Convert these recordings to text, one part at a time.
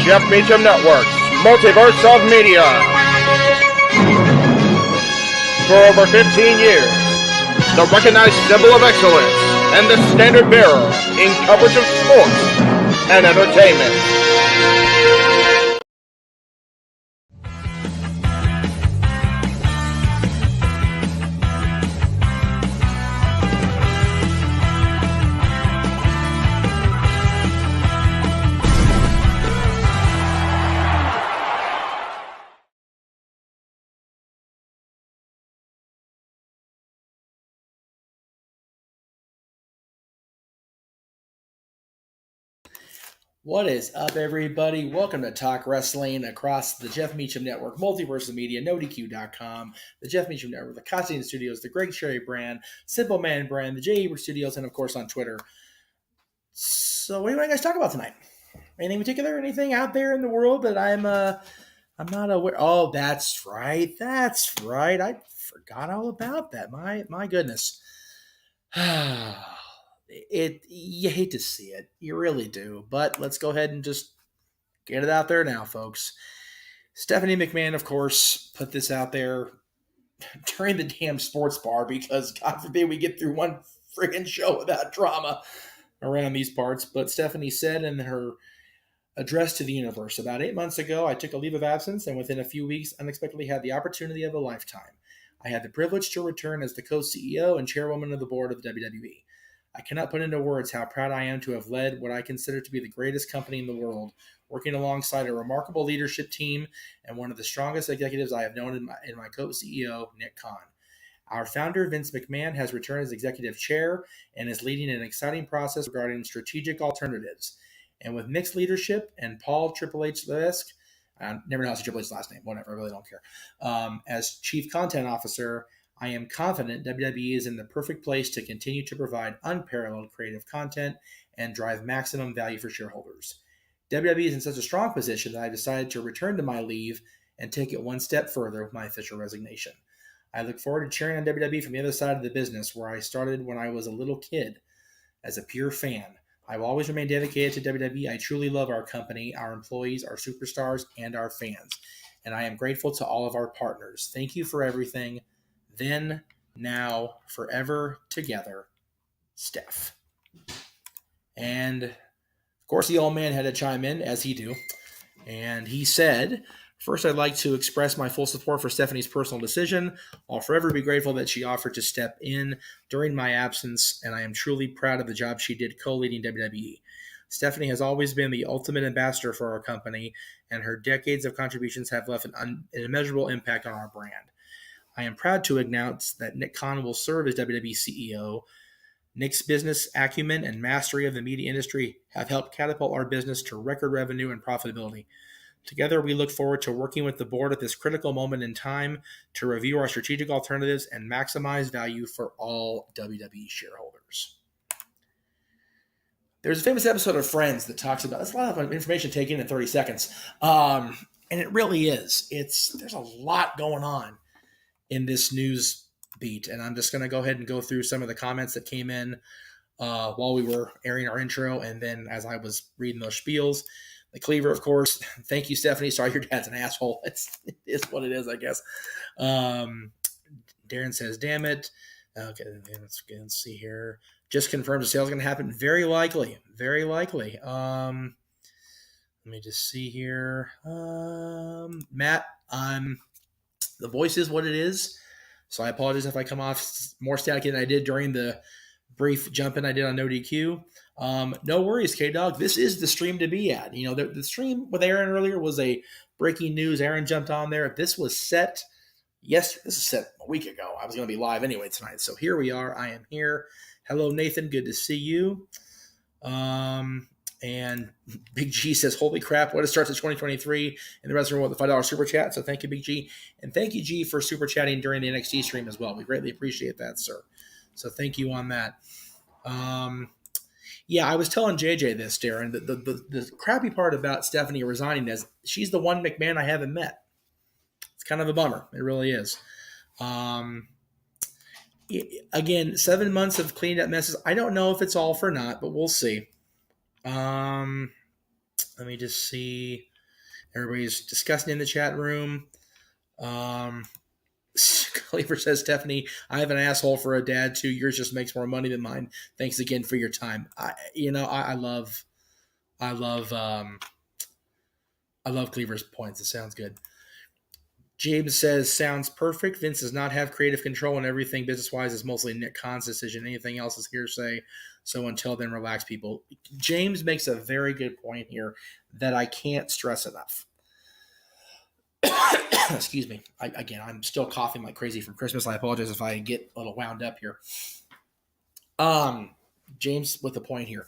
Jeff Meacham Network, Multiverse of Media. For over 15 years, the recognized symbol of excellence and the standard bearer in coverage of sports and entertainment. What is up, everybody? Welcome to Talk Wrestling across the Jeff Meacham Network, Multiverse of Media, NoDQ.com, the Jeff Meacham Network, the Costume Studios, the Greg Cherry brand, Simple Man brand, the J. Ebert Studios, and of course on Twitter. So, what do you guys talk about tonight? Anything in particular? Anything out there in the world that I'm not aware? Oh, that's right. I forgot all about that. My goodness. You hate to see it. You really do. But let's go ahead and just get it out there now, folks. Stephanie McMahon, of course, put this out there during the damn sports bar because God forbid we get through one friggin' show without drama around these parts. But Stephanie said in her address to the universe, about 8 months ago, I took a leave of absence and within a few weeks unexpectedly had the opportunity of a lifetime. I had the privilege to return as the co-CEO and chairwoman of the board of the WWE. I cannot put into words how proud I am to have led what I consider to be the greatest company in the world, working alongside a remarkable leadership team and one of the strongest executives I have known in my co-CEO, Nick Khan. Our founder, Vince McMahon, has returned as executive chair and is leading an exciting process regarding strategic alternatives. And with Nick's leadership and Paul Triple H-esque, I never know how to say Triple H's last name, whatever, I really don't care, as chief content officer, I am confident WWE is in the perfect place to continue to provide unparalleled creative content and drive maximum value for shareholders. WWE is in such a strong position that I decided to return to my leave and take it one step further with my official resignation. I look forward to cheering on WWE from the other side of the business, where I started when I was a little kid as a pure fan. I will always remain dedicated to WWE. I truly love our company, our employees, our superstars, and our fans. And I am grateful to all of our partners. Thank you for everything. Then, now, forever together, Steph. And, of course, the old man had to chime in, as he do. And he said, first, I'd like to express my full support for Stephanie's personal decision. I'll forever be grateful that she offered to step in during my absence, and I am truly proud of the job she did co-leading WWE. Stephanie has always been the ultimate ambassador for our company, and her decades of contributions have left an immeasurable impact on our brand. I am proud to announce that Nick Khan will serve as WWE CEO. Nick's business acumen and mastery of the media industry have helped catapult our business to record revenue and profitability. Together, we look forward to working with the board at this critical moment in time to review our strategic alternatives and maximize value for all WWE shareholders. There's a famous episode of Friends that talks about, that's a lot of information taken in 30 seconds. And it really is. There's a lot going on in this news beat. And I'm just going to go ahead and go through some of the comments that came in while we were airing our intro. And then as I was reading those spiels, the Cleaver, of course. Thank you, Stephanie. Sorry, your dad's an asshole. It is what it is, I guess. Darren says, damn it. Okay, let's see here. Just confirms the sale is going to happen. Very likely. Very likely. Let me just see here. Matt, the voice is what it is. So I apologize if I come off more staticky than I did during the brief jump in I did on No DQ. No worries, K-Dog. This is the stream to be at. You know, the stream with Aaron earlier was a breaking news. Aaron jumped on there. This was set yesterday. This is set a week ago. I was going to be live anyway tonight. So here we are. I am here. Hello, Nathan. Good to see you. And Big G says, holy crap, what a start to 2023. And the rest of them with the $5 super chat. So thank you, Big G. And thank you, G, for super chatting during the NXT stream as well. We greatly appreciate that, sir. So thank you on that. Yeah, I was telling JJ this, Darren. The crappy part about Stephanie resigning is she's the one McMahon I haven't met. It's kind of a bummer. It really is. Again, 7 months of cleaned up messes. I don't know if it's all for naught, but we'll see. Let me just see. Everybody's discussing in the chat room. Cleaver says, Stephanie, I have an asshole for a dad too. Yours just makes more money than mine. Thanks again for your time. I love Cleaver's points. It sounds good. James says, sounds perfect. Vince does not have creative control, and everything business-wise is mostly Nick Khan's decision. Anything else is hearsay. So until then, relax, people. James makes a very good point here that I can't stress enough. Excuse me. I'm still coughing like crazy from Christmas. I apologize if I get a little wound up here. James with a point here.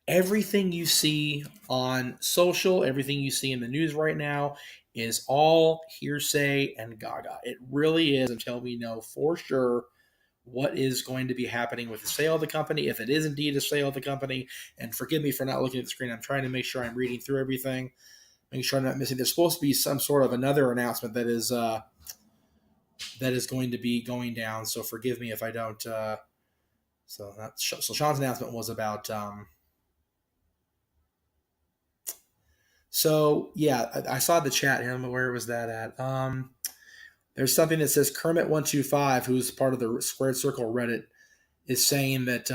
Everything you see on social, everything you see in the news right now is all hearsay and gaga. It really is until we know for sure what is going to be happening with the sale of the company, if it is indeed a sale of the company. And forgive me for not looking at the screen. I'm trying to make sure I'm reading through everything, making sure I'm not missing. There's supposed to be some sort of another announcement that is going to be going down. So forgive me if I don't. So Sean's announcement was about. So yeah, I saw the chat here. Where was that at? There's something that says Kermit125, who's part of the Squared Circle Reddit, is saying that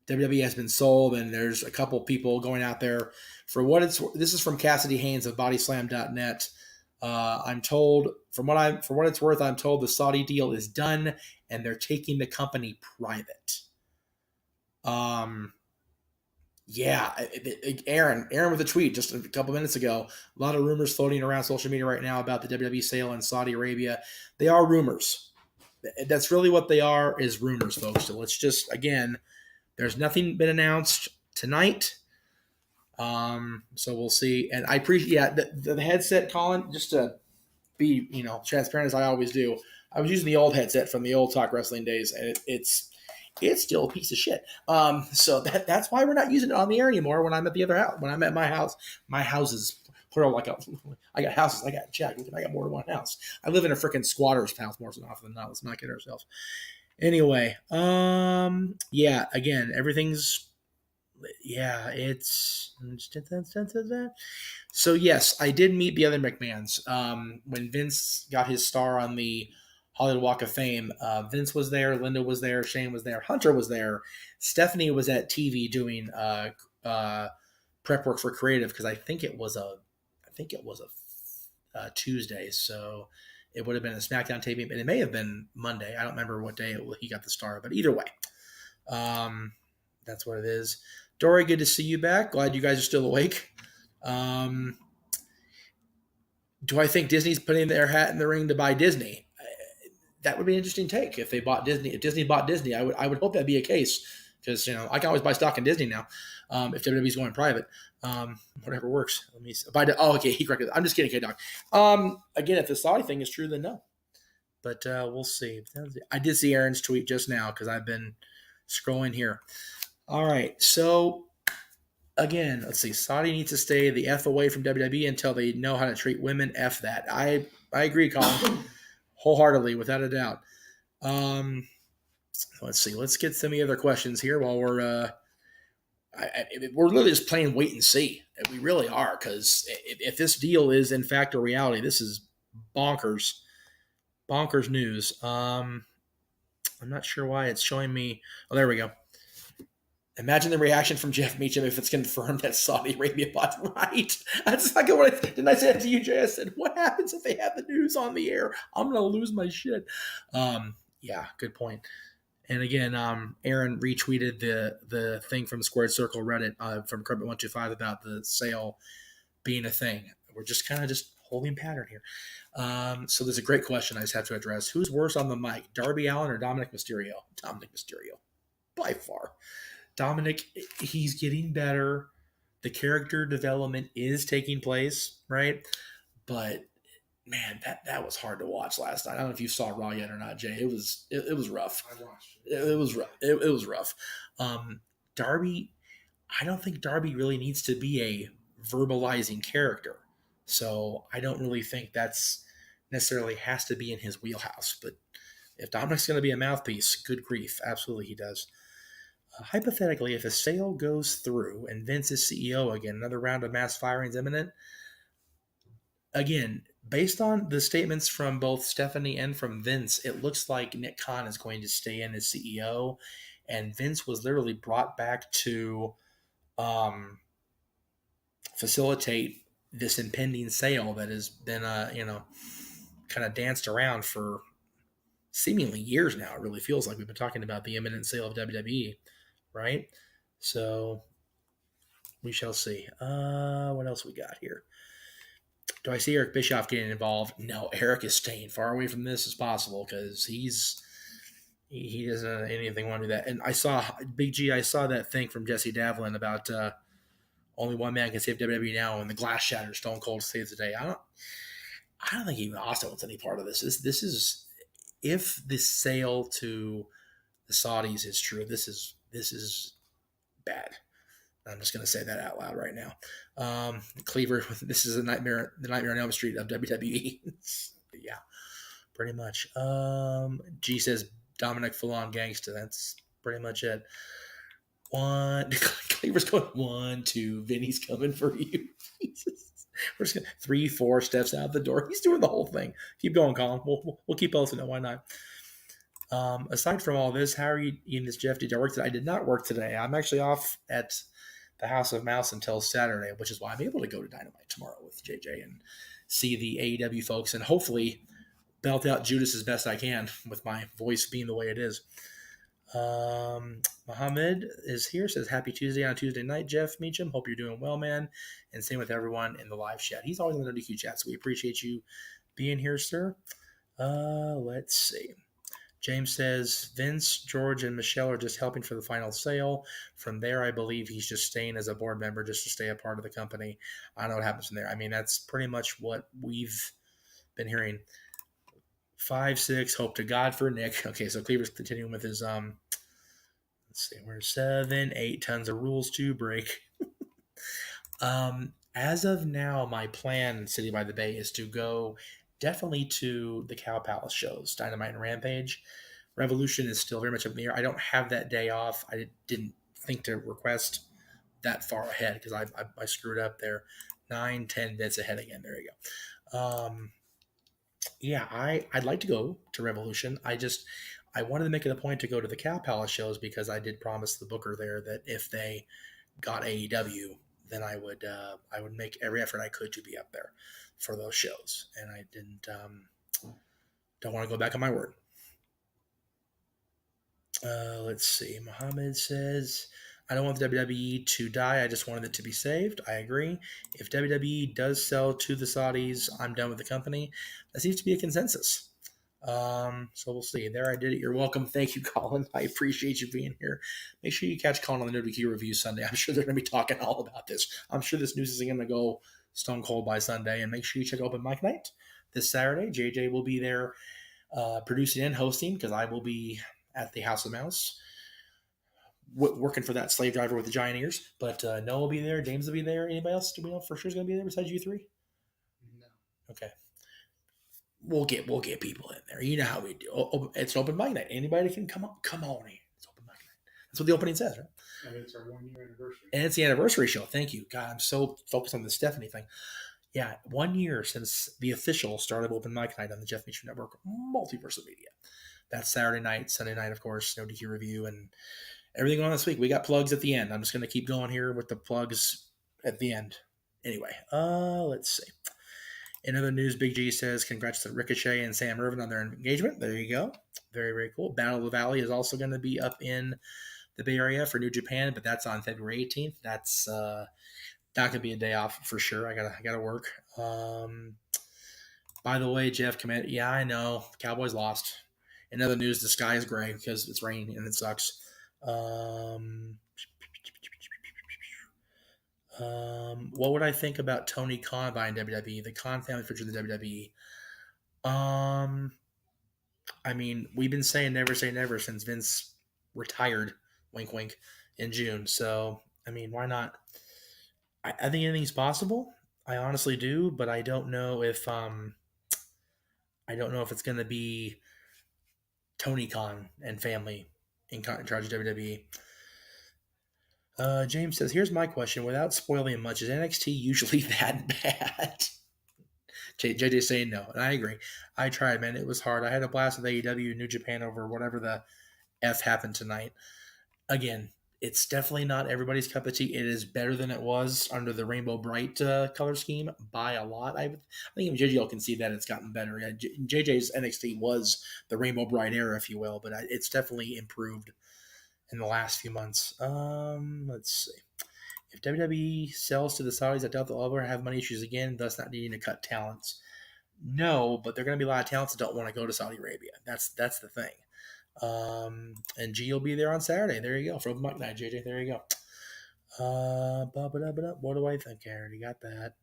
WWE has been sold, and there's a couple people going out there for what it's. This is from Cassidy Haynes of BodySlam.net. I'm told, for what it's worth, I'm told the Saudi deal is done, and they're taking the company private. Yeah, Aaron with a tweet just a couple minutes ago. A lot of rumors floating around social media right now about the WWE sale in Saudi Arabia. They are rumors. That's really what they are, is rumors, folks. So let's just, again, there's nothing been announced tonight. So we'll see. And I appreciate the headset, Colin, just to be, transparent as I always do. I was using the old headset from the old Talk Wrestling days, and it's still a piece of shit. So that's why we're not using it on the air anymore. When I'm at the other house, when I'm at my house is plural. I got houses. I got check. I got more than one house. I live in a freaking squatter's house more often than not. Let's not kid ourselves. Anyway, yeah. Again, everything's. Yeah, it's. So yes, I did meet the other McMahons. When Vince got his star on the Hollywood Walk of Fame, Vince was there, Linda was there, Shane was there, Hunter was there, Stephanie was at TV doing prep work for creative, because I think it was a Tuesday, so it would have been a SmackDown taping, and it may have been Monday. I don't remember what day he got the star, but either way, that's what it is. Dory, good to see you back. Glad you guys are still awake. Do I think Disney's putting their hat in the ring to buy Disney? That would be an interesting take if they bought Disney. If Disney bought Disney, I would hope that'd be a case, because I can always buy stock in Disney now. If WWE's going private, whatever works. Let me see. Okay, he corrected. I'm just kidding, K-Dog. Again, if the Saudi thing is true, then no. But we'll see. I did see Aaron's tweet just now because I've been scrolling here. All right, so again, let's see. Saudi needs to stay the F away from WWE until they know how to treat women. F that. I agree, Colin. Wholeheartedly, without a doubt. Let's see. Let's get some of the other questions here while we're literally just playing wait and see. We really are, because if this deal is in fact a reality, this is bonkers news. I'm not sure why it's showing me. Oh, there we go. Imagine the reaction from Jeff Meacham if it's confirmed that Saudi Arabia bought right. That's like didn't I say that to you, Jay? I said, what happens if they have the news on the air? I'm going to lose my shit. Yeah, good point. And again, Aaron retweeted the thing from Squared Circle Reddit from Kermit125 about the sale being a thing. We're just kind of just holding pattern here. So there's a great question I just have to address. Who's worse on the mic, Darby Allin or Dominic Mysterio? Dominic Mysterio, by far. Dominic, he's getting better. The character development is taking place, right? But man, that was hard to watch last night. I don't know if you saw Raw yet or not, Jay. It was rough. I watched it. It was rough. It was rough. Darby, I don't think Darby really needs to be a verbalizing character. So I don't really think that's necessarily has to be in his wheelhouse. But if Dominic's going to be a mouthpiece, good grief, absolutely he does. Hypothetically, if a sale goes through and Vince is CEO again, another round of mass firings imminent. Again, based on the statements from both Stephanie and from Vince, it looks like Nick Khan is going to stay in as CEO, and Vince was literally brought back to facilitate this impending sale that has been, kind of danced around for seemingly years now. It really feels like we've been talking about the imminent sale of WWE, right? So we shall see. What else we got here? Do I see Eric Bischoff getting involved? No, Eric is staying far away from this as possible because he doesn't anything want to do that. And I saw Big G. I saw that thing from Jesse Davlin about only one man can save WWE now, and the glass shatters. Stone Cold saves the day. I don't think even Austin wants any part of this. This is if the sale to the Saudis is true. This is bad. I'm just going to say that out loud right now. Cleaver, this is the Nightmare on Elm Street of WWE. Yeah, pretty much. G says Dominic full on gangsta. That's pretty much it. Cleaver's going 1, 2. Vinny's coming for you. We're just gonna 3, 4 steps out the door. He's doing the whole thing. Keep going, Colin. We'll keep posting it. Why not? Aside from all this, how are you eating this, Jeff? Did you work today? I did not work today. I'm actually off at the House of Mouse until Saturday, which is why I'm able to go to Dynamite tomorrow with JJ and see the AEW folks and hopefully belt out Judas as best I can with my voice being the way it is. Mohammed is here, says happy Tuesday on Tuesday night, Jeff Meacham. Hope you're doing well, man. And same with everyone in the live chat. He's always in the DQ chat, so we appreciate you being here, sir. Let's see. James says Vince, George, and Michelle are just helping for the final sale. From there, I believe he's just staying as a board member just to stay a part of the company. I don't know what happens from there. I mean, that's pretty much what we've been hearing. 5, 6, hope to God for Nick. Okay, so Cleaver's continuing with his let's see, we're 7, 8 tons of rules to break. As of now, my plan, City by the Bay, is to go definitely to the Cow Palace shows, Dynamite and Rampage. Revolution is still very much up in the air. I don't have that day off. I didn't think to request that far ahead because I screwed up there. 9, 10 bits ahead again. There you go. Yeah, I'd like to go to Revolution. I wanted to make it a point to go to the Cow Palace shows because I did promise the booker there that if they got AEW, then I would make every effort I could to be up there for those shows, and I don't want to go back on my word. Let's see. Mohammed says, I don't want the WWE to die. I just wanted it to be saved. I agree. If WWE does sell to the Saudis, I'm done with the company. That seems to be a consensus. So we'll see. There, I did it. You're welcome. Thank you, Colin. I appreciate you being here. Make sure you catch Colin on the NoDQ review Sunday. I'm sure they're going to be talking all about this. I'm sure this news is going to go stone cold by Sunday. And make sure you check Open Mic Night this Saturday. JJ will be there producing and hosting because I will be at the House of Mouse working for that slave driver with the giant ears. But Noah will be there. James will be there. Anybody else do we know for sure is going to be there besides you three? No. Okay. We'll get people in there. You know how we do. It's open mic night. Anybody can come on in. It's open mic night. That's what the opening says, right? And it's our 1-year anniversary. And it's the anniversary show. Thank you. God, I'm so focused on the Stephanie thing. Yeah, 1 year since the official start of open mic night on the Jeff Meacham Network, Multiverse of Media. That's Saturday night, Sunday night, of course, NoDQ review and everything on this week. We got plugs at the end. I'm just going to keep going here with the plugs at the end. Anyway, let's see. In other news, Big G says congrats to Ricochet and Sam Irvin on their engagement. There you go. Very, very cool. Battle of the Valley is also going to be up in the Bay Area for New Japan, but that's on February 18th. That's not going to be a day off for sure. I gotta work. By the way, Jeff, yeah, I know. Cowboys lost. In other news, the sky is gray because it's raining and it sucks. What would I think about Tony Khan buying WWE? The Khan family featured the WWE. I mean, we've been saying never say never since Vince retired, wink wink, in June. So, I mean, why not? I think anything's possible. I honestly do, but I don't know if it's going to be Tony Khan and family in charge of WWE. James says, here's my question. Without spoiling much, is NXT usually that bad? JJ saying no, and I agree. I tried, man. It was hard. I had a blast with AEW, New Japan over whatever the F happened tonight. Again, it's definitely not everybody's cup of tea. It is better than it was under the Rainbow Bright color scheme by a lot. I think even JJ can see that it's gotten better. Yeah, JJ's NXT was the Rainbow Bright era, if you will, but it's definitely improved in the last few months. Let's see. If WWE sells to the Saudis, I doubt they'll ever have money issues again, thus not needing to cut talents. No, but there are going to be a lot of talents that don't want to go to Saudi Arabia. That's the thing. And G will be there on Saturday. There you go. For Open Mic Night, JJ. There you go. What do I think? I already got that.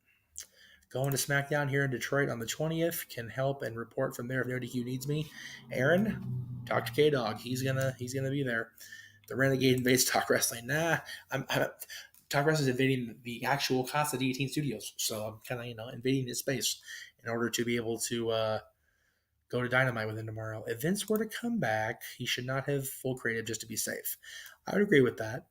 Going to SmackDown here in Detroit on the 20th. Can help and report from there if no DQ needs me. Aaron, talk to K Dog. He's gonna be there. The Renegade invades Talk Wrestling. Nah, I'm Talk Wrestling is invading the actual Casa D18 studios, so I'm kind of invading his space in order to be able to go to Dynamite with him tomorrow. If Vince were to come back, he should not have full creative just to be safe. I would agree with that.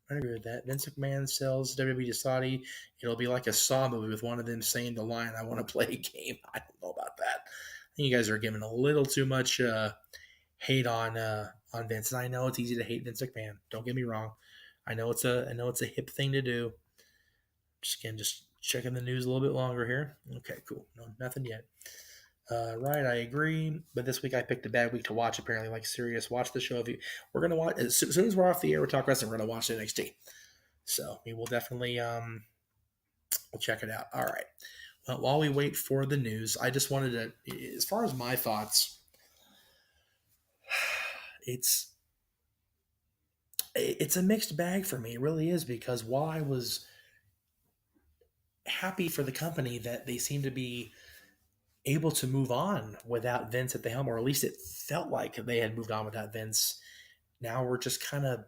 Vince McMahon sells WWE to Saudi. It'll be like a Saw movie with one of them saying the line, I want to play a game. I don't know about that. I think you guys are giving a little too much hate on Vince. And I know it's easy to hate Vince McMahon. Don't get me wrong. I know it's a hip thing to do. Just checking the news a little bit longer here. Okay, cool. No, nothing yet. Right, I agree. But this week I picked a bad week to watch. Apparently, like serious. Watch the show. We're gonna watch as soon as we're off the air. We Talk Wrestling. We're gonna watch NXT. So we will definitely we'll check it out. All right. Well, while we wait for the news, I just wanted to, as far as my thoughts, it's a mixed bag for me. It really is, because while I was happy for the company that they seem to be able to move on without Vince at the helm, or at least it felt like they had moved on without Vince. Now we're just kind of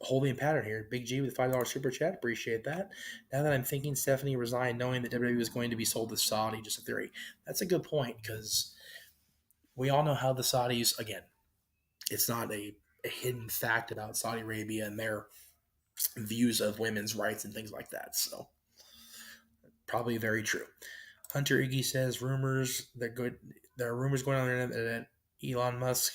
holding a pattern here. Big G with $5 super chat. Appreciate that. Now that I'm thinking Stephanie resigned knowing that WWE was going to be sold to Saudi, just a theory. That's a good point, because we all know how the Saudis, again, it's not a hidden fact about Saudi Arabia and their views of women's rights and things like that. So probably very true. Hunter Iggy says there are rumors going on there that Elon Musk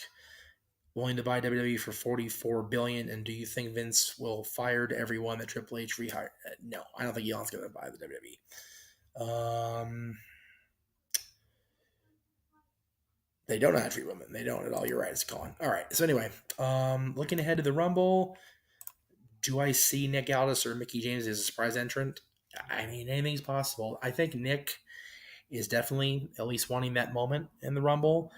willing to buy WWE for $44 billion. And do you think Vince will fire everyone that Triple H rehired? No, I don't think Elon's going to buy the WWE. They don't have treat women. They don't at all. You're right. It's gone. All right. So anyway, looking ahead to the Rumble, do I see Nick Aldis or Mickey James as a surprise entrant? I mean, anything's possible. I think Nick is definitely at least wanting that moment in the Rumble.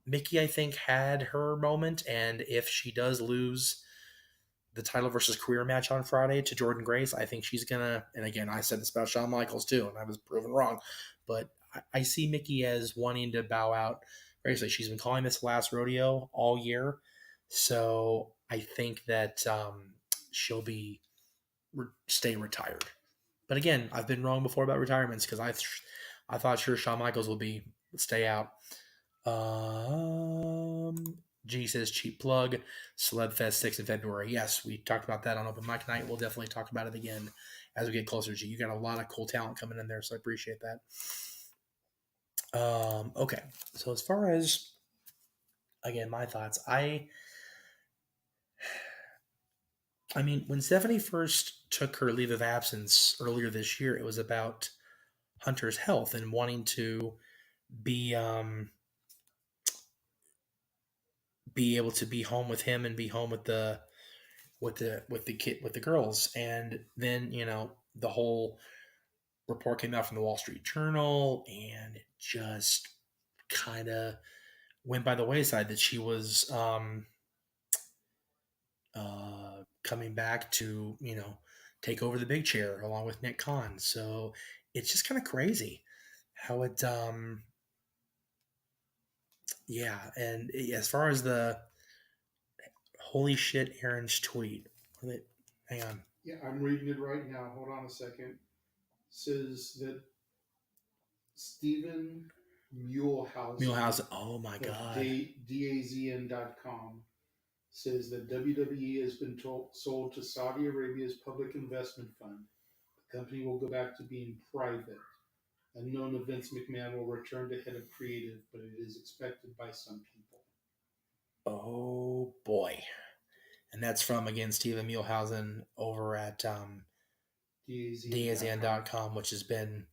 Mickey, I think, had her moment, and if she does lose the title versus career match on Friday to Jordan Grace, I think she's gonna, and again, I said this about Shawn Michaels too, and I was proven wrong, but I see Mickey as wanting to bow out gracefully. She's been calling this last rodeo all year, so I think that she'll be stay retired. But again, I've been wrong before about retirements, because I thought sure Shawn Michaels will stay out. G says cheap plug. Celebfest 6 in February. Yes, we talked about that on Open Mic Night. We'll definitely talk about it again as we get closer. G, you got a lot of cool talent coming in there, so I appreciate that. Okay, so as far as, again, my thoughts, I mean, when Stephanie first took her leave of absence earlier this year, it was about Hunter's health and wanting to be able to be home with him and be home with the girls. And then the whole report came out from the Wall Street Journal, and it just kind of went by the wayside that she was coming back to take over the big chair along with Nick Khan. So it's just kind of crazy how it yeah. And as far as the holy shit Aaron's tweet, hang on. Yeah, I'm reading it right now. Hold on a second. Says that Stephen Muehlhausen. Oh my God. DAZN.com says that WWE has been sold to Saudi Arabia's public investment fund. The company will go back to being private. Unknown if Vince McMahon will return to head of creative, but it is expected by some people. Oh boy. And that's from, again, Steven Muehlhausen over at DAZN.com, which has been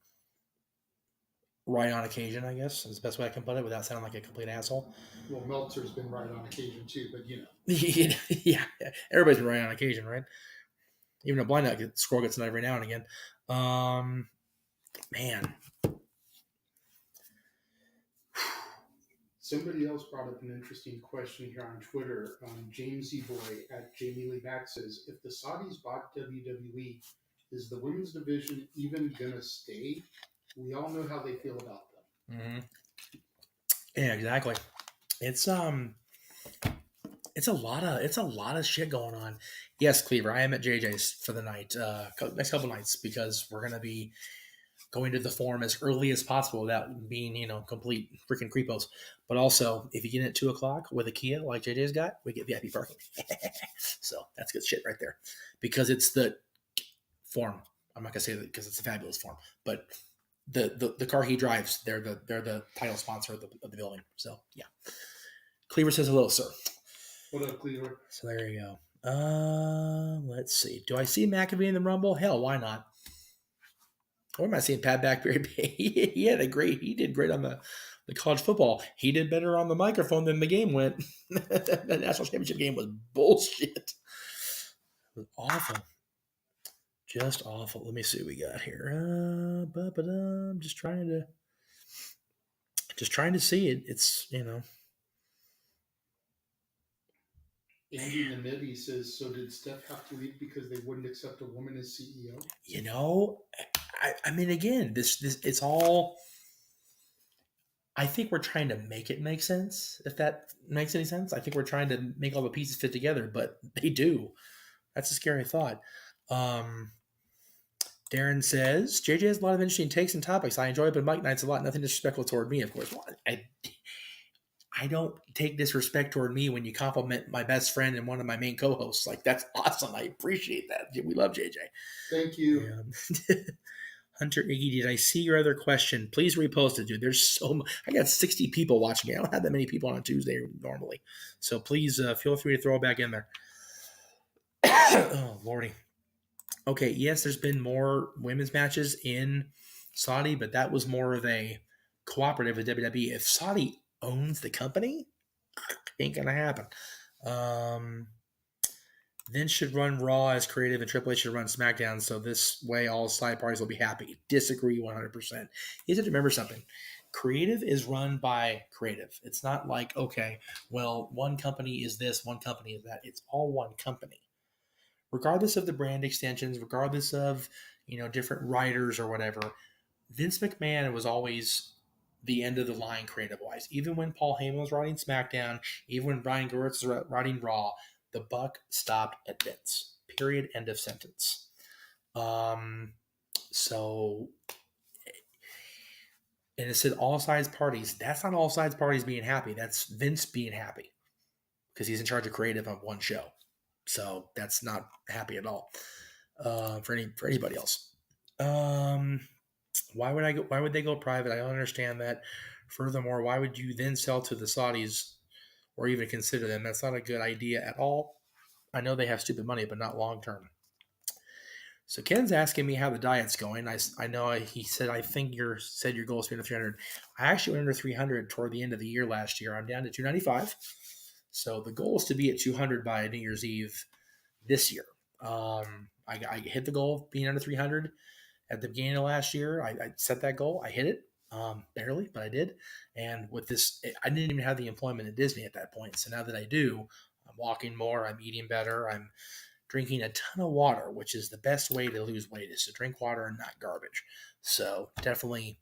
right on occasion, I guess, is the best way I can put it without sounding like a complete asshole. Well, Meltzer's been right on occasion too, but you know. Yeah, everybody's been right on occasion, right? Even a blind squirrel gets it every now and again. Man. Somebody else brought up an interesting question here on Twitter. James E. Boy at Jamie Lee Mack says, if the Saudis bought WWE, is the women's division even going to stay? We all know how they feel about them. Mm-hmm. Yeah, exactly. It's a lot of shit going on. Yes, Cleaver, I am at JJ's for the night, next couple nights, because we're gonna be going to the forum as early as possible without being, complete freaking creepos. But also, if you get in at 2:00 with a Kia like JJ's got, we get VIP parking. So that's good shit right there, because it's the forum. I'm not gonna say that because it's a fabulous forum, but the car he drives, they're the title sponsor of the building. So yeah, Cleaver says hello, sir. What up, Cleaver? So there you go. Let's see. Do I see McAfee in the Rumble? Hell, why not? Or am I seeing Pat Blackberry? He did great on the college football. He did better on the microphone than the game went. The national championship game was bullshit. It was awful. Just awful. Let me see what we got here. I'm just trying to see it. It's, Andy Nanetti says, so did Steph have to leave because they wouldn't accept a woman as CEO? I mean, again, this it's all. I think we're trying to make it make sense, if that makes any sense. I think we're trying to make all the pieces fit together, but they do. That's a scary thought. Darren says, JJ has a lot of interesting takes and topics. I enjoy it, but Mike Knight's a lot. Nothing disrespectful toward me, of course. Well, I don't take disrespect toward me when you compliment my best friend and one of my main co-hosts. Like, that's awesome. I appreciate that. We love JJ. Thank you. Hunter Iggy, did I see your other question? Please repost it, dude. There's I got 60 people watching me. I don't have that many people on a Tuesday normally. So please feel free to throw it back in there. Oh, Lordy. Okay, yes, there's been more women's matches in Saudi, but that was more of a cooperative with WWE. If Saudi owns the company, ain't gonna happen. Vince should run Raw as creative and Triple H should run SmackDown, so this way all side parties will be happy. Disagree 100%. You have to remember something. Creative is run by creative. It's not like, okay, well, one company is this, one company is that. It's all one company. Regardless of the brand extensions, regardless of, different writers or whatever, Vince McMahon was always the end of the line creative-wise. Even when Paul Heyman was writing SmackDown, even when Brian Gewirtz was writing Raw, the buck stopped at Vince. Period. End of sentence. So, and it said all sides parties. That's not all sides parties being happy. That's Vince being happy because he's in charge of creative on one show. So that's not happy at all for anybody else. Why would they go private? I don't understand that. Furthermore, why would you then sell to the Saudis or even consider them? That's not a good idea at all. I know they have stupid money, but not long term. So Ken's asking me how the diet's going. I know he said, I think your goal is to be under 300. I actually went under 300 toward the end of the year last year. I'm down to 295. So the goal is to be at 200 by New Year's Eve this year. I hit the goal of being under 300 at the beginning of last year. I set that goal. I hit it. Barely, but I did. And with this, I didn't even have the employment at Disney at that point. So now that I do, I'm walking more, I'm eating better, I'm drinking a ton of water, which is the best way to lose weight, is to drink water and not garbage. So definitely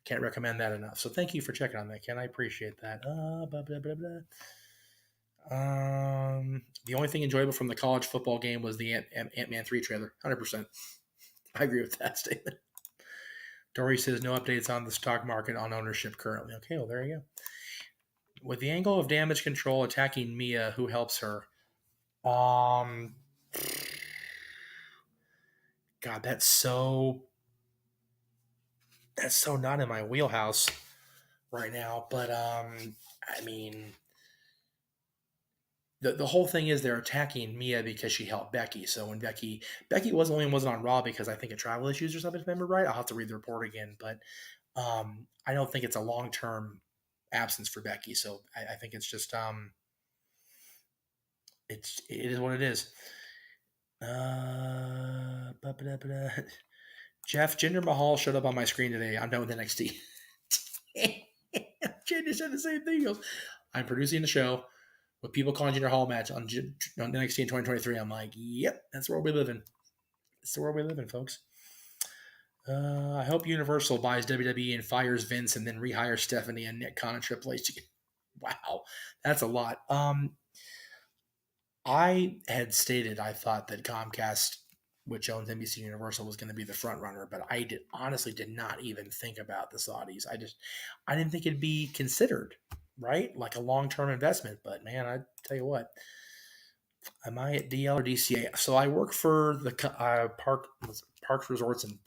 can't recommend that enough. So thank you for checking on that, Ken. I appreciate that. The only thing enjoyable from the college football game was the Ant-Man 3 trailer. 100%. I agree with that statement. Dory says no updates on the stock market on ownership currently. Okay, well, there you with the angle of damage control attacking Mia, who helps her. God, that's so not in my wheelhouse right now. But I mean, the whole thing is they're attacking Mia because she helped Becky. So when Becky wasn't on Raw because I think of travel issues or something, if I remember right. I'll have to read the report again, but I don't think it's a long-term absence for Becky. So I think it's just it is what it is. Jeff, Jinder Mahal showed up on my screen today. I'm done with NXT. Jinder said the same thing. He goes, I'm producing the show with people calling Jinder Mahal match on NXT in 2023. I'm like, yep, that's where we live in. It's the world we live in, folks. I hope Universal buys WWE and fires Vince and then rehires Stephanie and Nick Khan and Triple H. Wow, that's a lot. I had stated I thought that Comcast, which owns NBC Universal, was going to be the front runner, but I honestly did not even think about the Saudis. I didn't think it'd be considered, right? Like a long-term investment. But man, I tell you what, am I at DL or DCA? So I work for the Parks, Resorts, and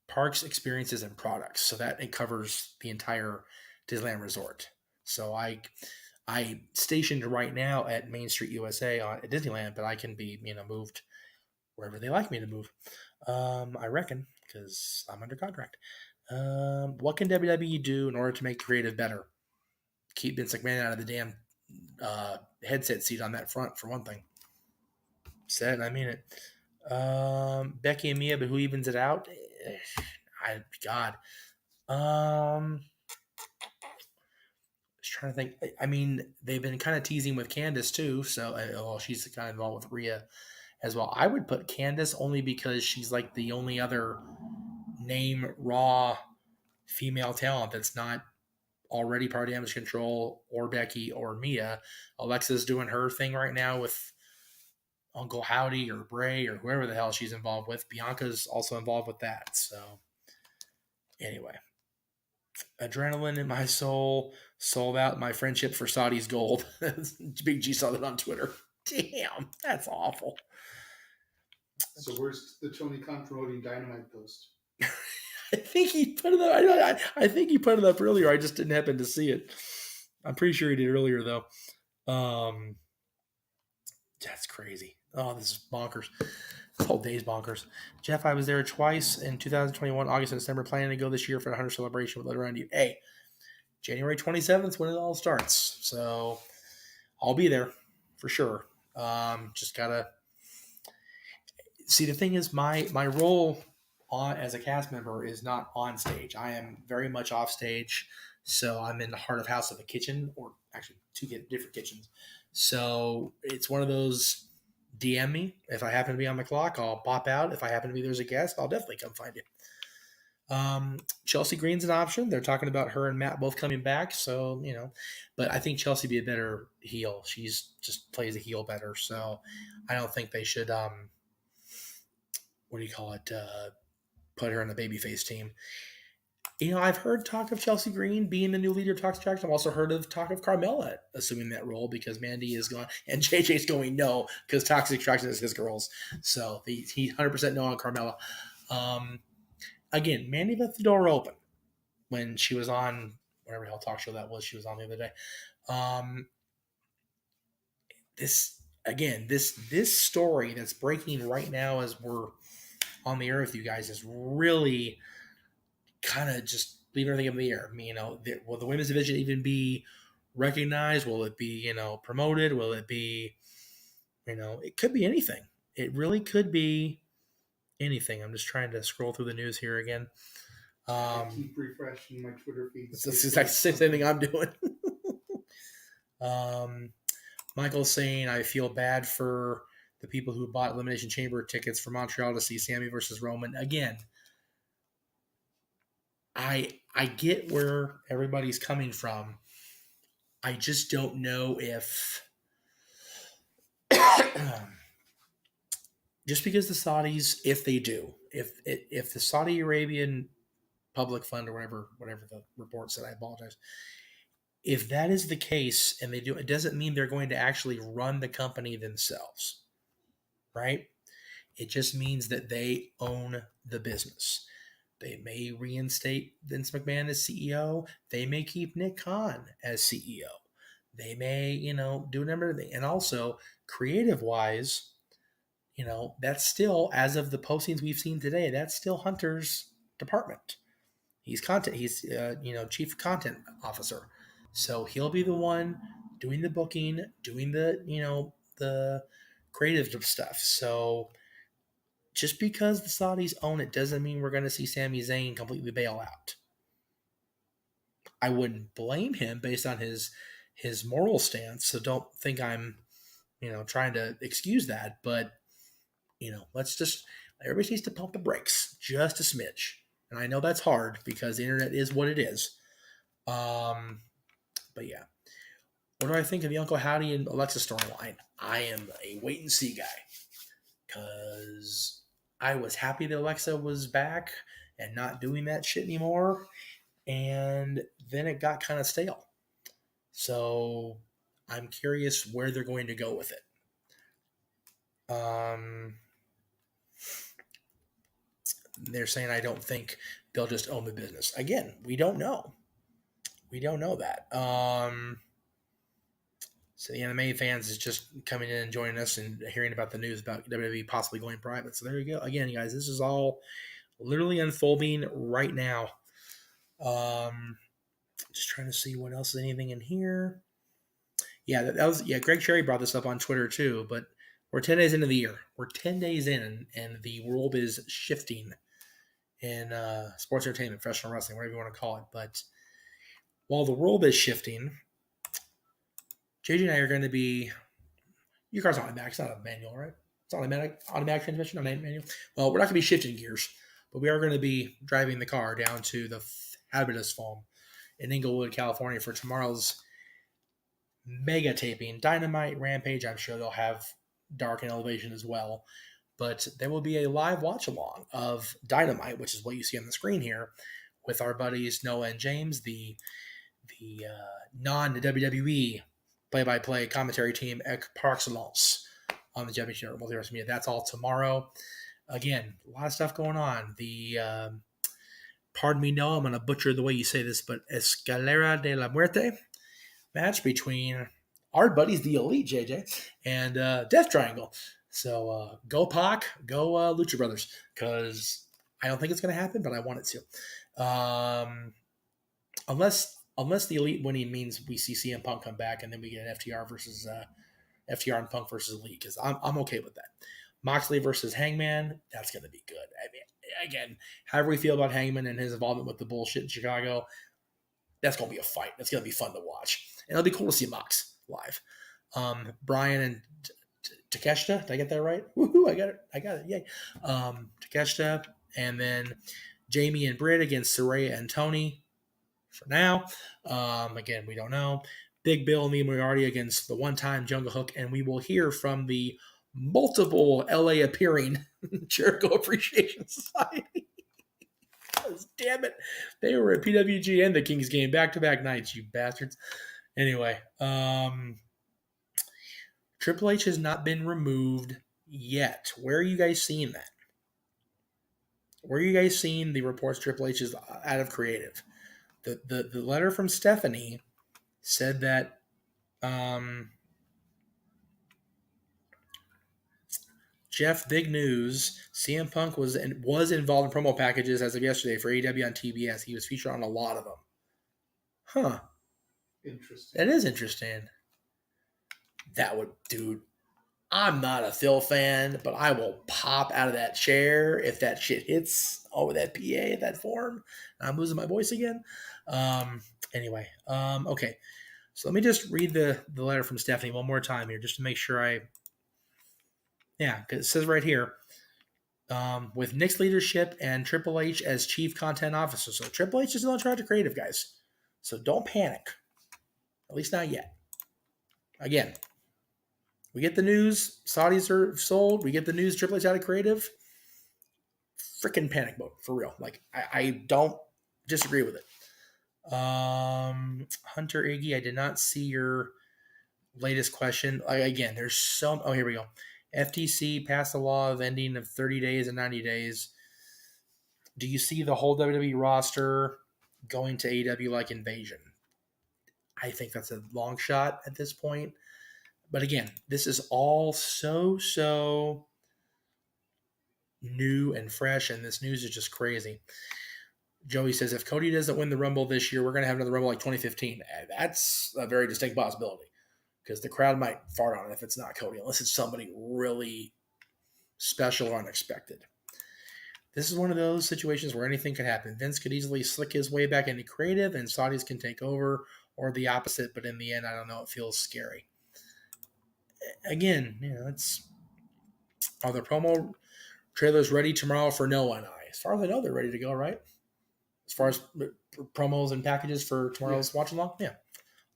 Parks, Experiences, and Products. So that it covers the entire Disneyland Resort. So I stationed right now at Main Street USA at Disneyland, but I can be moved wherever they like me to move. I reckon, because I'm under contract. What can WWE do in order to make creative better? Keep Vince McMahon out of the damn headset seat on that front, for one thing. Said and I mean it. Becky and Mia, but who evens it out? God. Just trying to think. I mean, they've been kind of teasing with Candice too, so she's kind of involved with Rhea as well. I would put Candice only because she's like the only other name Raw female talent that's not already part of Damage Control or Becky or Mia. Alexa's doing her thing right now with Uncle Howdy or Bray or whoever the hell she's involved with. Bianca's also involved with that. So anyway, adrenaline in my soul, sold out my friendship for Saudi's gold. Big G saw that on Twitter. Damn, that's awful. So where's the Tony Khan promoting Dynamite post? I think he put it up. I think he put it up earlier. I just didn't happen to see it. I'm pretty sure he did earlier though. That's crazy. Oh, this is bonkers. This whole day's bonkers. Jeff, I was there twice in 2021, August and December, planning to go this year for the 100 celebration with Let Around You. Hey, January 27th when it all starts. So I'll be there for sure. Just gotta see. The thing is, my role as a cast member is not on stage. I am very much off stage. So I'm in the heart of house of a kitchen, or actually two different kitchens. So it's one of those, DM me. If I happen to be on the clock, I'll pop out. If I happen to be there's a guest, I'll definitely come find you. Chelsea Green's an option. They're talking about her and Matt both coming back. So, but I think Chelsea be a better heel. She's just plays a heel better. So I don't think they should, put her in the babyface team. I've heard talk of Chelsea Green being the new leader of Toxic Attraction. I've also heard of talk of Carmella assuming that role because Mandy is gone and JJ's going no because Toxic Attraction is his girls. So he 100% no on Carmella. Again, Mandy left the door open when she was on whatever hell talk show that was she was on the other day. This story that's breaking right now as we're on the air with you guys is really kind of just leave everything up in the air. I mean, will the women's division even be recognized? Will it be, promoted? Will it be, it could be anything. It really could be anything. I'm just trying to scroll through the news here again. I keep refreshing my Twitter feed. It's the exact same thing I'm doing. Michael's saying, I feel bad for the people who bought Elimination Chamber tickets for Montreal to see Sammy versus Roman. Again, I get where everybody's coming from. I just don't know if just because the Saudis, if they do, if the Saudi Arabian public fund or whatever the report said, I apologize. If that is the case and they do, it doesn't mean they're going to actually run the company themselves, right? It just means that they own the business. They may reinstate Vince McMahon as CEO. They may keep Nick Khan as CEO. They may, do a number of things. And also, creative wise, that's still, as of the postings we've seen today, that's still Hunter's department. He's content. He's chief content officer, so he'll be the one doing the booking, doing the creative stuff. So just because the Saudis own it doesn't mean we're going to see Sami Zayn completely bail out. I wouldn't blame him based on his moral stance. So don't think I'm trying to excuse that, but let's just everybody needs to pump the brakes just a smidge. And I know that's hard because the internet is what it is. But yeah, what do I think of the Uncle Howdy and Alexa storyline? I am a wait and see guy because I was happy that Alexa was back and not doing that shit anymore. And then it got kind of stale. So I'm curious where they're going to go with it. They're saying I don't think they'll just own the business. Again, we don't know. We don't know that. So the anime fans is just coming in and joining us and hearing about the news about WWE possibly going private. So there you go. Again, guys, this is all literally unfolding right now. Just trying to see what else is anything in here. Yeah, that was Greg Cherry brought this up on Twitter too. But we're 10 days into the year. We're 10 days in, and the world is shifting in sports entertainment, professional wrestling, whatever you want to call it. But while the world is shifting, JJ and I are going to be. Your car's automatic. It's not a manual, right? It's automatic transmission, not manual. Well, we're not going to be shifting gears, but we are going to be driving the car down to the Habitus Foam in Inglewood, California for tomorrow's mega taping. Dynamite, Rampage. I'm sure they'll have Dark and Elevation as well. But there will be a live watch along of Dynamite, which is what you see on the screen here, with our buddies Noah and James, the non-WWE play-by-play commentary team par excellence on the JMN Multiverse of Media. That's all tomorrow. Again, a lot of stuff going on. The pardon me, Noah, I'm going to butcher the way you say this, but Escalera de la Muerte match between our buddies, the Elite, JJ, and Death Triangle. So go Pac, go Lucha Brothers, because I don't think it's going to happen, but I want it to. Unless the Elite winning means we see CM Punk come back and then we get an FTR versus FTR and Punk versus Elite, because I'm okay with that. Moxley versus Hangman, that's going to be good. I mean, again, however we feel about Hangman and his involvement with the bullshit in Chicago, that's going to be a fight. That's going to be fun to watch. And it'll be cool to see Mox live. Brian and Takeshita, did I get that right? Woohoo, I got it. Yay. Takeshita, and then Jamie and Britt against Saraya and Tony for now. Again, we don't know. Big Bill and Lee Moriarty against the one-time Jungle Hook, and we will hear from the multiple LA appearing Jericho Appreciation Society. Damn it. They were at PWG and the Kings game back-to-back nights, you bastards. Anyway, Triple H has not been removed yet. Where are you guys seeing that? Where are you guys seeing the reports Triple H is out of creative? The letter from Stephanie said that Jeff, big news. CM Punk was involved in promo packages as of yesterday for AEW on TBS. He was featured on a lot of them. Huh. Interesting. That is interesting. Dude, I'm not a Phil fan, but I will pop out of that chair if that shit hits over that PA, that form. I'm losing my voice again. Anyway, okay. So let me just read the letter from Stephanie one more time here, just to make sure because it says right here, with Nick's leadership and Triple H as chief content officer. So Triple H is still in charge of creative, guys. So don't panic. At least not yet. Again, we get the news, Saudis are sold. We get the news, Triple H out of creative. Freaking panic mode, for real. Like, I don't disagree with it. Hunter Iggy, I did not see your latest question. Again, there's so. Oh, here we go. FTC passed a law of ending of 30 days and 90 days. Do you see the whole WWE roster going to AEW like Invasion? I think that's a long shot at this point. But again, this is all so new and fresh, and this news is just crazy. Joey says, if Cody doesn't win the Rumble this year, we're going to have another Rumble like 2015. That's a very distinct possibility because the crowd might fart on it if it's not Cody, unless it's somebody really special or unexpected. This is one of those situations where anything could happen. Vince could easily slick his way back into creative, and Saudis can take over, or the opposite. But in the end, I don't know. It feels scary. Again, are the promo trailers ready tomorrow for Noah and I? As far as I know, they're ready to go, right? As far as promos and packages for tomorrow's watch along, yeah,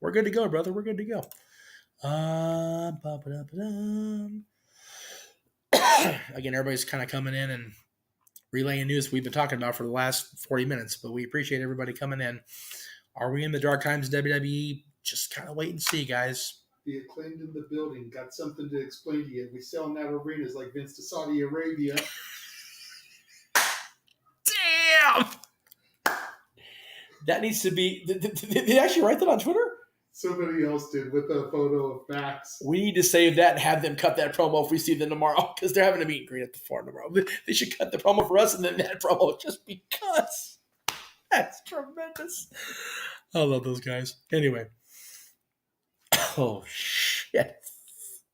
we're good to go, brother. We're good to go. Again, everybody's kind of coming in and relaying news we've been talking about for the last 40 minutes, but we appreciate everybody coming in. Are we in the dark times in WWE? Just kind of wait and see, guys. The Acclaimed in the building. Got something to explain to you. We sell in that arenas like Vince to Saudi Arabia. Damn! That needs to be... Did they actually write that on Twitter? Somebody else did with a photo of Max. We need to save that and have them cut that promo if we see them tomorrow, because they're having a meet and greet at the Forum tomorrow. They should cut the promo for us and then that promo just because. That's tremendous. I love those guys. Anyway. Oh, shit.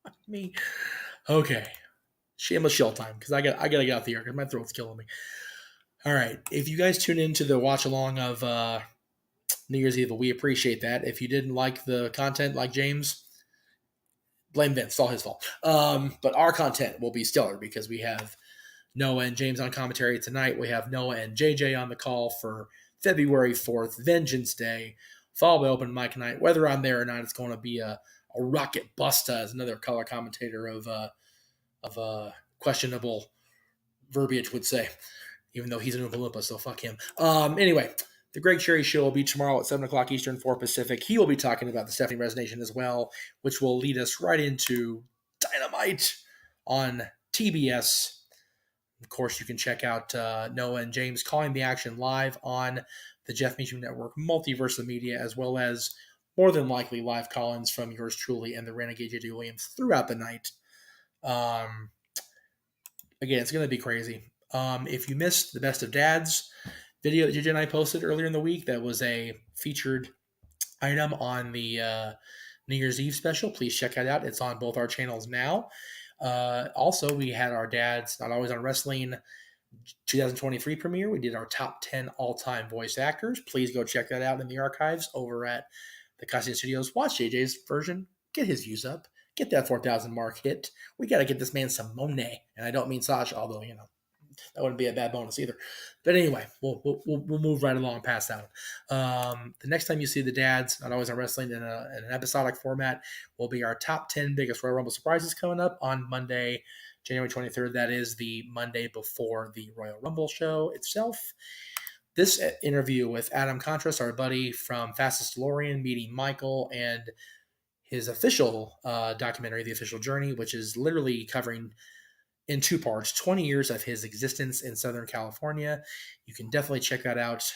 Fuck me. Okay. Shameless shell time, because I gotta get out the air because my throat's killing me. All right. If you guys tune into the watch along of New Year's Eve, we appreciate that. If you didn't like the content like James, blame Vince. It's all his fault. But our content will be stellar because we have Noah and James on commentary tonight. We have Noah and JJ on the call for February 4th, Vengeance Day, followed by open mic night. Whether I'm there or not, it's going to be a rocket busta, as another color commentator of questionable verbiage would say, even though he's an Oompa Loompa, so fuck him. Anyway, the Greg Cherry Show will be tomorrow at 7 o'clock Eastern, 4 Pacific. He will be talking about the Stephanie Resignation as well, which will lead us right into Dynamite on TBS. Of course, you can check out Noah and James calling the action live on the Jeff Meacham Network Multiverse of Media, as well as more than likely live call-ins from yours truly and the Renegade J.D. Williams throughout the night. Again, it's going to be crazy. If you missed the Best of Dads video that JJ and I posted earlier in the week, that was a featured item on the New Year's Eve special. Please check that out. It's on both our channels now. Also, we had our Dad's Not Always on Wrestling 2023 premiere. We did our top 10 all-time voice actors. Please go check that out in the archives over at the Cassian Studios. Watch JJ's version. Get his views up. Get that 4,000 mark hit. We got to get this man some Monet. And I don't mean Sasha, although, that wouldn't be a bad bonus either. But anyway, we'll move right along past that one. The next time you see the Dads Not Always on Wrestling in an episodic format will be our top 10 biggest Royal Rumble surprises coming up on Monday, January 23rd. That is the Monday before the Royal Rumble show itself. This interview with Adam Contras, our buddy from Fastest DeLorean, meeting Michael, and his official documentary, The Official Journey, which is literally covering in 2 parts, 20 years of his existence in Southern California. You can definitely check that out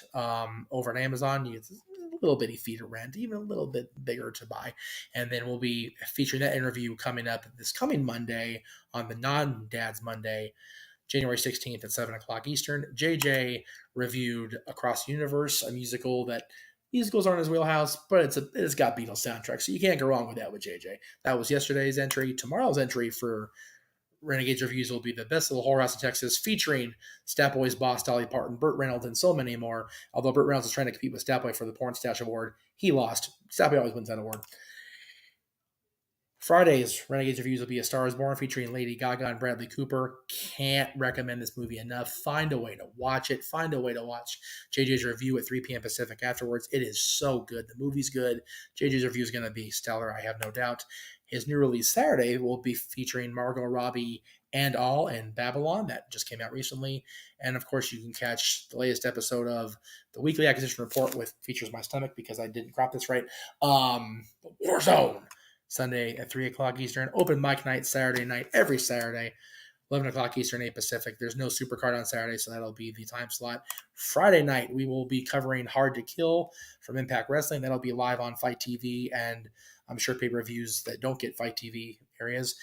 over on Amazon. It's a little bitty fee to rent, even a little bit bigger to buy. And then we'll be featuring that interview coming up this coming Monday on the Non-Dads Monday, January 16th at 7 o'clock Eastern. JJ reviewed Across the Universe, a musical that musicals aren't his wheelhouse, but it's got Beatles soundtrack, so you can't go wrong with that with JJ. That was yesterday's entry. Tomorrow's entry for Renegades Reviews will be The Best Little Whorehouse in Texas, featuring Stat Boy's boss, Dolly Parton, Burt Reynolds, and so many more. Although Burt Reynolds is trying to compete with Stat Boy for the Porn Stash Award, he lost. Stat Boy always wins that award. Friday's Renegades Reviews will be A Star is Born, featuring Lady Gaga and Bradley Cooper. Can't recommend this movie enough. Find a way to watch it. Find a way to watch JJ's review at 3 p.m. Pacific afterwards. It is so good. The movie's good. JJ's review is going to be stellar, I have no doubt. His new release Saturday will be featuring Margot Robbie and All in Babylon. That just came out recently. And of course, you can catch the latest episode of the Weekly Acquisition Report with Features My Stomach, because I didn't crop this right. Warzone, Sunday at 3 o'clock Eastern. Open mic night Saturday night, every Saturday, 11 o'clock Eastern, 8 Pacific. There's no Supercard on Saturday, so that'll be the time slot. Friday night, we will be covering Hard to Kill from Impact Wrestling. That'll be live on Fight TV, and I'm sure pay-per-views that don't get Fight TV areas.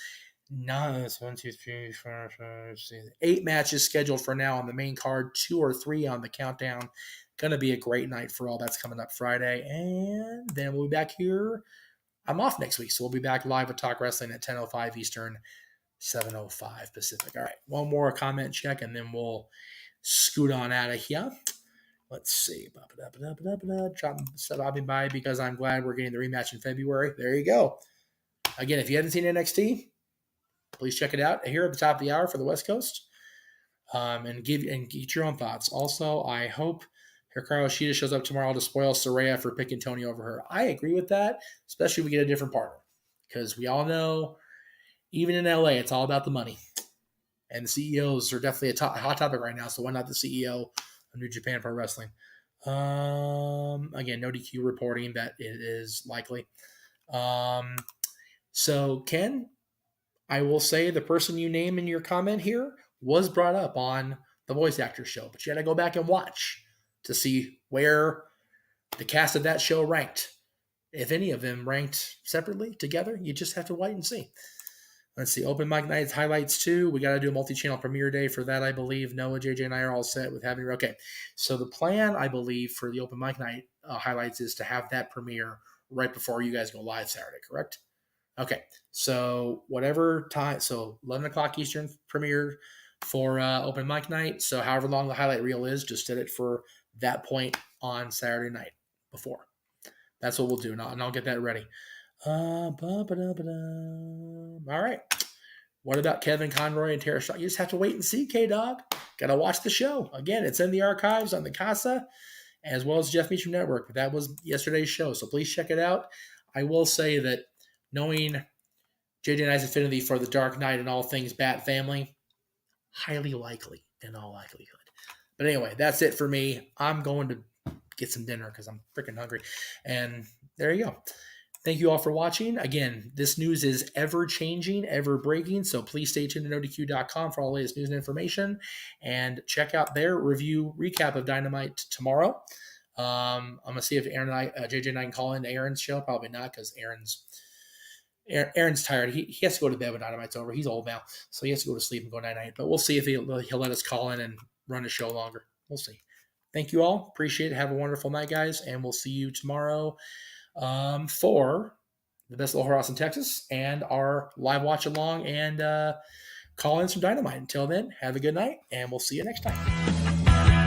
8 matches scheduled for now on the main card, 2 or 3 on the countdown. Gonna be a great night for all that's coming up Friday. And then we'll be back here. I'm off next week, so we'll be back live with Talk Wrestling at 10:05 Eastern, 7:05 Pacific. All right, one more comment check, and then we'll scoot on out of here. Let's see. Stopping by because I'm glad we're getting the rematch in February. There you go. Again, if you haven't seen NXT, please check it out here at the top of the hour for the West Coast, and get your own thoughts. Also, I hope Hikaru Shida shows up tomorrow to spoil Saraya for picking Tony over her. I agree with that, especially if we get a different partner, because we all know, even in LA, it's all about the money. And the CEOs are definitely a hot topic right now, so why not the CEO of New Japan Pro Wrestling? Again, no DQ reporting that it is likely. So, Ken, I will say the person you name in your comment here was brought up on the Voice Actors Show, but you got to go back and watch to see where the cast of that show ranked. If any of them ranked separately, together, you just have to wait and see. Let's see. Open mic nights highlights too. We got to do a multi-channel premiere day for that, I believe. Noah, JJ, and I are all set with having. Okay, so the plan, I believe, for the open mic night highlights is to have that premiere right before you guys go live Saturday. Correct? Okay. So whatever time. So 11 o'clock Eastern premiere for open mic night. So however long the highlight reel is, just set it for that point on Saturday night before. That's what we'll do, and I'll get that ready. All right. What about Kevin Conroy and Tara Strong? You just have to wait and see, K-Dog. Got to watch the show. Again, it's in the archives on the Casa, as well as Jeff Meacham Network. That was yesterday's show, so please check it out. I will say that knowing JJ and I's affinity for the Dark Knight and all things Bat Family, highly likely in all likelihood. But anyway, that's it for me. I'm going to get some dinner because I'm freaking hungry. And there you go. Thank you all for watching. Again, this news is ever-changing, ever-breaking, so please stay tuned to NoDQ.com for all the latest news and information, and check out their review recap of Dynamite tomorrow. I'm going to see if Aaron and I, JJ and I can call in Aaron's show. Probably not, because Aaron's tired. He has to go to bed when Dynamite's over. He's old now, so he has to go to sleep and go night-night. But we'll see if he'll let us call in and run the show longer. We'll see. Thank you all. Appreciate it. Have a wonderful night, guys, and we'll see you tomorrow for the Best Little House in Texas and our live watch along and call-ins from Dynamite. Until then, have a good night, and we'll see you next time.